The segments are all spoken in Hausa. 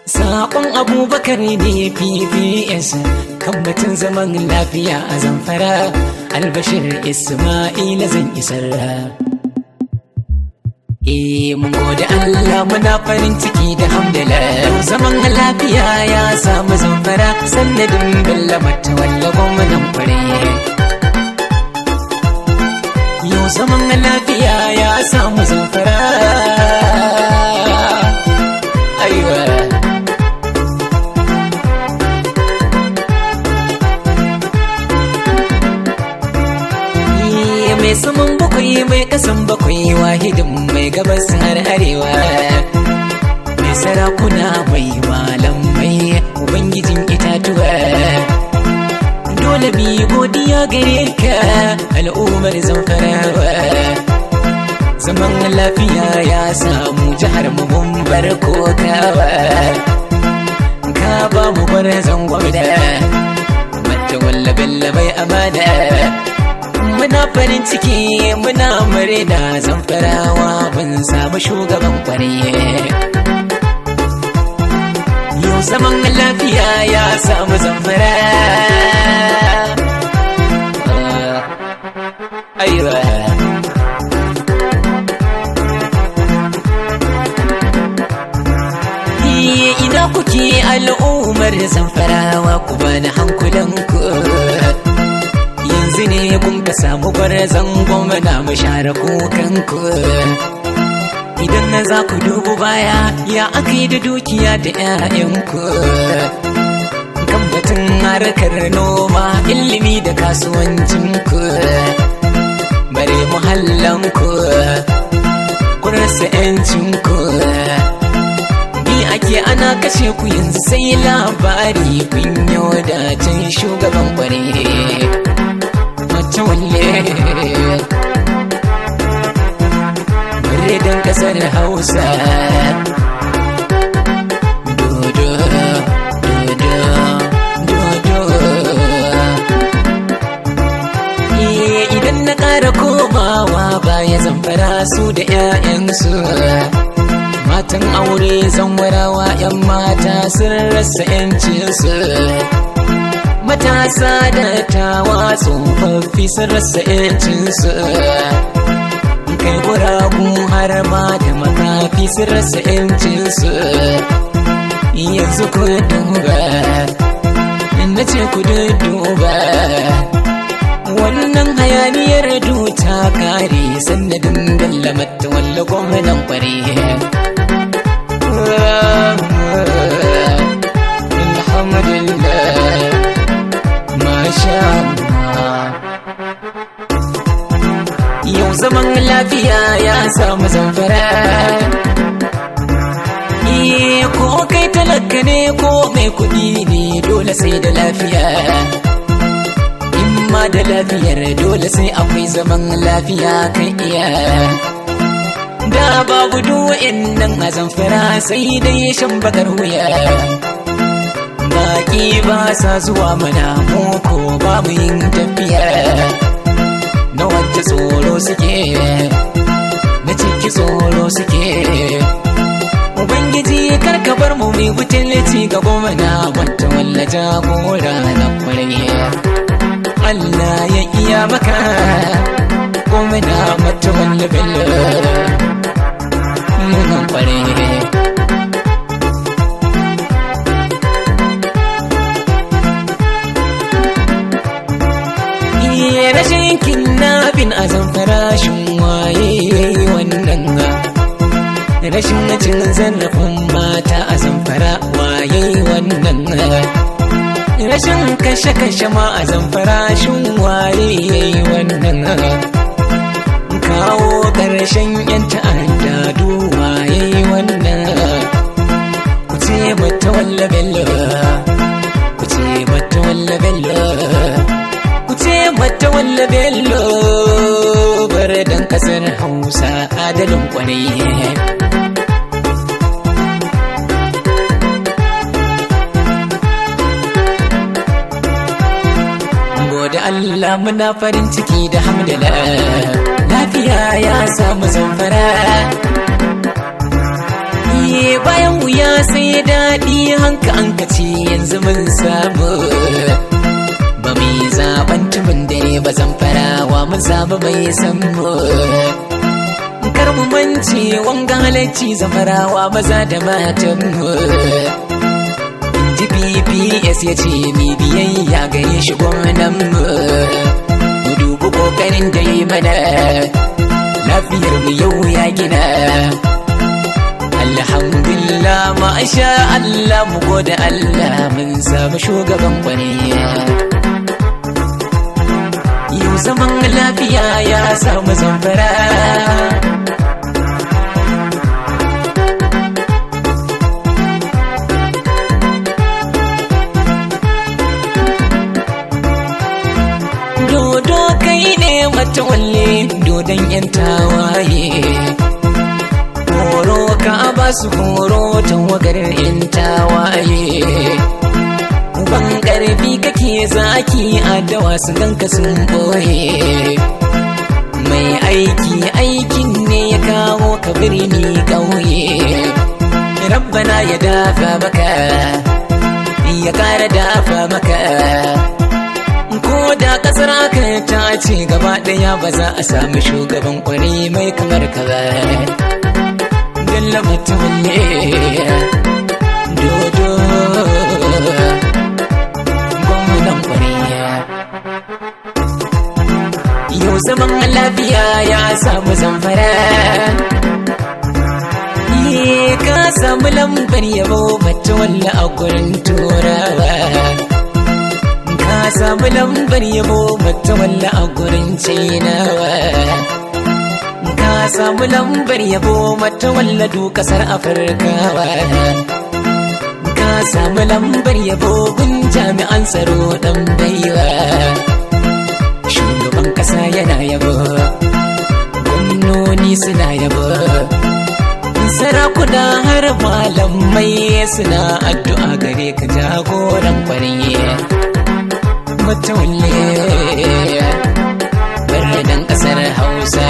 Saƙon Abubakar ne PPS kan batun zaman lafiya a Zamfara, Albashir Ismaila zan isar. Mun gode Allah muna farin ciki da hamdala, zaman lafiya ya samu Zamfara sannadin Bello Matawalle gwamnan kwarai. Yau zaman lafiya ya samu Zamfara. Aiwa mai saman bakwai mai kasan bakwai, wahidin mai gabas har arewa, mai sarakuna mai malamai, ubangijin itatuwa. Dole bi godiya gare ka al'ummar Zamfarawa, zaman lafiya ya samu jihar mu mun bar kokawa. Ka ba mu gwarzon gwamna Matawalle Bello bai amana, muna farin ciki muna murna Zamfarawa mun samu shugaban kwarai. Yau zaman lafiya ya samu Zamfara. Aiwa ina kuke al'ummar Zamfarawa, ku bani hankulanku. Yanzu ne kun ka samu gwarzon gwamna mu share kukanku. Idan na za ku dubu baya ya aka yi da dukiya da 'ya'yanku, kan batun harkar noma, ilimi da kasuwancinku, bare muhallanku, kun rasa 'yancinku. Bi ake ana kashe ku yanzu sai labari, kun yi wadacin shugaban kwarai Matawalle. Biredin kasar Hausa, dodo dodo dodo. Idan na ƙara komawa baya Zamfara su da 'ya'yansu, matan aure Zamfarawa 'yan mata sun rasa 'yancinsu. Matasa da tawa tsofaffi sun rasa 'yancinsu, kai guragu har ma da makafi sun rasa 'yancinsu. Yanzu ku duba, na ce ku duba, wannan hayaniyar ta kare sannadin Bello Matawalle gwamnan kwarai. Alhamdulillah, masha Allah. Yau zaman lafiya ya samu Zamfara. Ko kai talaka ne ko mai kuɗi ne, dole sai da lafiya. In ma da lafiyar dole sai akwai zaman lafiya kan iya. Da babu duwa'in nan a Zamfara sai dai shan bakar wuya. Baki ba sa zuwa mana, muku ba mu yin tafiya. Na wacce tsoro suke, na ciki tsoro suke. Ubangiji karka bar mu mai butulci ga gwamna Matawalle jagora na kwarai. Allah ya iya maka gwamna Matawalle Bello mun kwarai. Rashin kinnafin a Zamfara shin waye wannan? Rashin cin zarafin mata a Zamfara waye wannan? Rashin kashe-kashe ma a Zamfara shin waye wannan? Kawo ƙarshen 'yan ta'adda waye wannan? Ku ce Matawalle Bello, ku ce Matawalle Bello, ku ce Matawalle Bello, baradan kasar Hausa adalin kwarai. Gode Allah muna farin ciki da hamdala. lafiya ya samu Zamfara. Bayan wuya sai daɗi hanka an kace yanzu mun samu. Ba mu yi zaɓen tumin dare ba Zamfarawa mun samu bai san mu. Kar mu mance wanga halacci Zamfarawa maza da matan mu. Inji PPS ya ce mi biyayya gare shi gwamnan mu. Mu dubi ƙoƙarin da yi mana, lafiyar mu yau ya gina. Alhamdulillah masha Allah mu gode Allah mun samu shugaban kwariya. Yau zaman lafiya ya samu Zamfara. Dodo kai ne matawalle dodon yan tawaye. Horo ka ba su horo tawagar yan tawaye. Ban karfi kake zaki adawa su ganka sun boye. Mai aiki aikin ne ya kawo ka birni ƙauye. Rabbana ya dafa maka, ya kara dafa maka. Ko da kasar aka ta ce gaba daya ba za a samu shugaban kwari mai kamar ka ba. Bello Matawalle dodo gwamnan kwari. Yau zaman lafiya ya samu Zamfara. Ka samu lambar yabo Matawalle a gurin turawa. Ka samu lambar yabo Matawalle a gurin Chinawa. Ka samu lambar yabo Matawalle du kasar Afirkawa. Ka samu lambar yabo gun jami'an tsaro dan baiwa. Shugaban kasa yana yabo, gwamnoni suna yabo, sarakuna har malamai suna addu'a gare ka jagoran kwariya. Matawalle birnin kasar Hausa.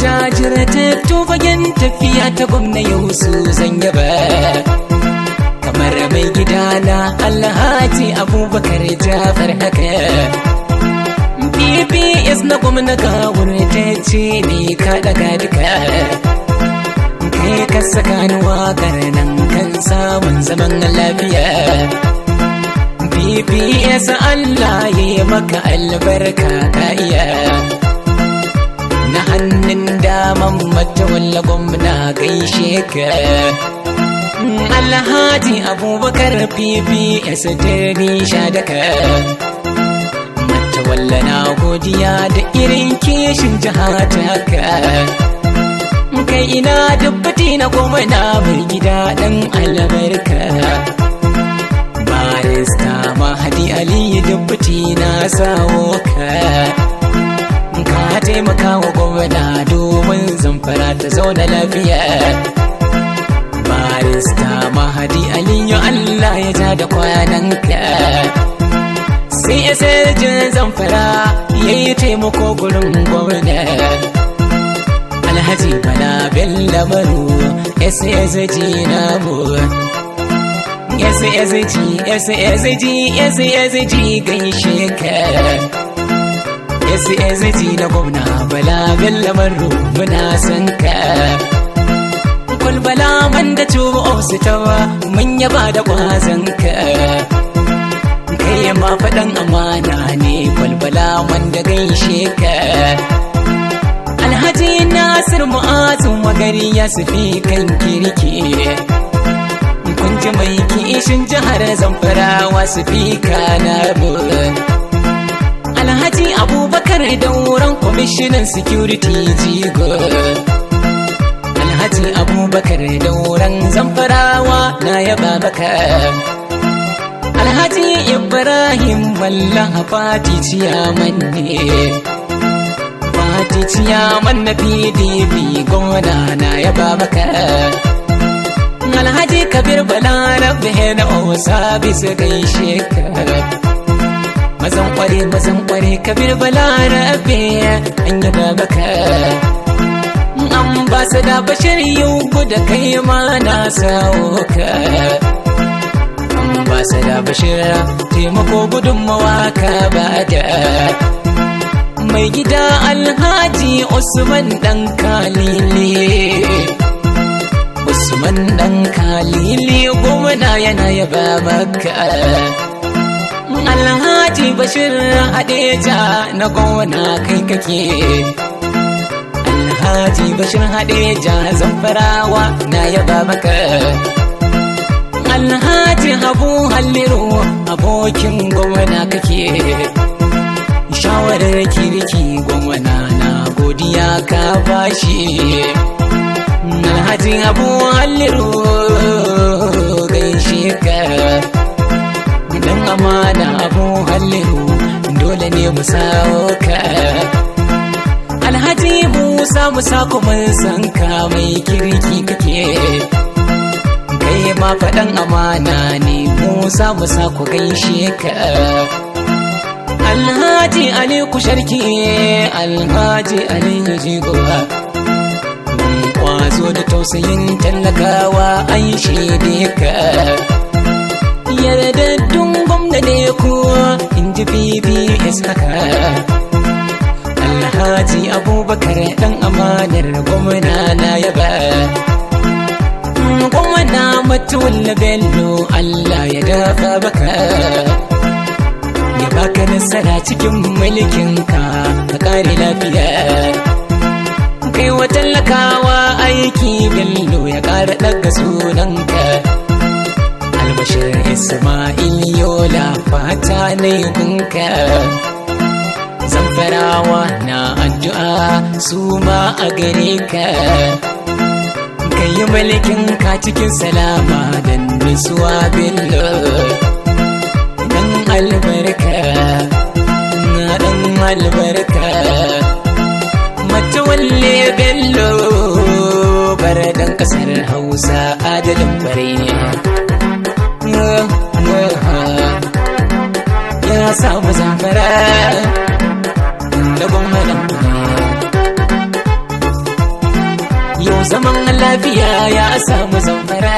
Jajirtattu fagen tafiya ta gwamna yau su zan yaba. Kamar mai gidana Alhaji Abubakar Jafar haka. PPS na gwamna kawun ta ce ne ka daga duka. Kai ka saka ni waƙar nan kan samun zaman lafiya. PPS Allah ya yi maka albarka ka iya. Na hannun daman Matawalle gwamna gaishe ka. Alhaji Abubakar PPS ta sha daka. Matawalle na godiya da irin kishin jihataka. Kai ina dubbati na gwamna mai gida dan albarka. Barista Mahdi Ali dubbati na sawo ka. Ka taimaka wa gwamna domin Zamfara ta zauna lafiya. Barista Mahdi Ali Allah ya ja da kwananka. Sai SSG Zamfara yayi taimako gurin gwamna. Alhaji Bala Bello Maru SSG namu. SSG gaishe ka. SSG na gwamna Bala Bello Maru muna son ka. Kwalbala man da tuwo su tawa mun yaba da kwazon ka. Kai ma faɗan amana ne kwalbala man da gaishe ka. Alhaji Nasir Mu'azin Magari ya sufi kan kirki. Kun ji mai kishin jihar Zamfarawa sufi kana mu. Alhaji Abubakar Dauran kwamishinan security jigo. Alhaji Abubakar Dauran Zamfarawa na yaba maka. Alhaji Ibrahim Mallah Fati ciyaman ne. Fati ciyaman na PDP gwamna na yaba maka. rabbi na osa bisa gaishe ka mazan kware kabir balarabe an yaba maka an ba su da bashir yugu da kai ma na sawo ka an ba su da bashir taimako gudunmawa ka bada mai gida alhaji usman dan kalili usman dan kalili gwamna yana yaba maka alhaji bashir hadeja na gwamna kai kake alhaji bashir hadeja zamfarawa na yaba maka alhaji habu halliru abokin gwamna kake shawarar kirki gwamna na godiya ka bashi alhaji abu halliru gaishe ka dan amana abu halliru dole ne mu sawo ka alhaji musa kuma san ka mai kirki kake kai ma faɗan amana ne musa ku gaishe ka alhaji ali kusharki alhaji ali jigowa kwazo da tausayin talakawa an shaide ka yardaddun gwamna ne ku inji PPS haka alhaji abubakar dan amanar gwamna na yaba gwamna matuwalla bello Allah ya dafa baka ya baka nasara cikin mulkinka ka kare lafiya kai wa talakawa aiki bello ya kara daga sunanka albashir ismail yola fata na gunka zamfarawa na addu'a su ma a gare ka kai mulkinka cikin salama dan nutsuwa bello albarka na dan albarka matawalle bello baradan kasar hausa adalin bare ya samu zamfara da gwamnan yau zaman lafiya ya samu zamfara